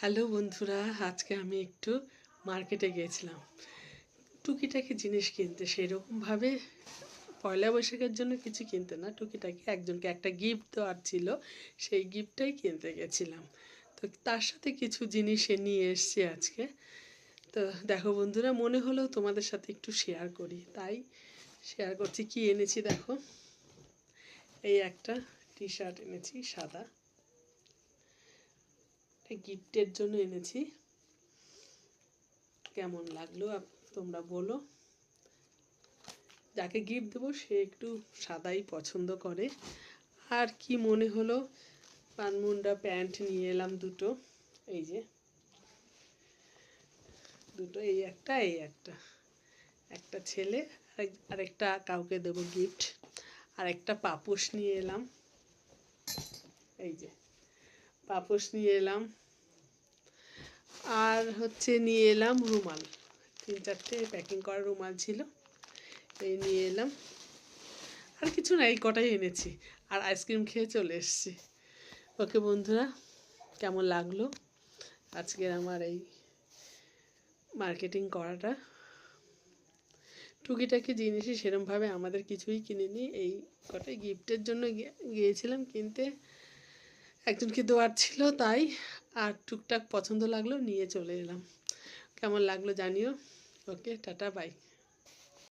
Hello বন্ধুরা, আজকে আমি একটু মার্কেটে গিয়েছিলাম টুকিটাকি জিনিস কিনতে। সেরকমভাবে পয়লা বৈশাখের জন্য কিছু কিনতে না, টুকিটাকি একজনকে একটা গিফট দেওয়ার ছিল, সেই গিফটটাই কিনতে গেছিলাম। তো তার সাথে কিছু জিনিস নিয়ে এসছি আজকে। তো দেখো বন্ধুরা, মনে হলো তোমাদের সাথে একটু শেয়ার করি, তাই শেয়ার করছি। কি এনেছি দেখো, এই একটা টি শার্ট এনেছি সাদা, গিফটের জন্য এনেছি। কেমন লাগলো তোমরা বলো। যাকে গিফট দেবো সে একটু সাদাই পছন্দ করে। আর কি মনে হলো, পানমুন্ডা প্যান্ট নিয়ে এলাম দুটো, এই যে দুটো, এই একটা একটা ছেলে আর একটা কাউকে দেবো গিফট। আর একটা পাপোশ নিয়ে এলাম, এই যে পাপোশ নিয়ে এলাম। আর নিয়ে এলাম রুমাল, 3-4টে প্যাকিং করা রুমাল ছিল, এই নিয়ে এলাম। আর কিছু না, এই কটাই এনেছি। আর আইসক্রিম খেয়ে চলে এসেছি। ওকে বন্ধুরা, কেমন লাগলো আজকের আমার এই মার্কেটিং করাটা। টুকিটাকি জিনিসই সেরমভাবে আমাদের কিছুই কিনিনি, এই কটাই গিফটের জন্য গিয়েছিলাম কিনতে, একজনকে দেওয়ার ছিল তাই। আর টুকটাক পছন্দ লাগলো, নিয়ে চলে এলাম। কেমন লাগলো জানিও। ওকে, টাটা, বাই।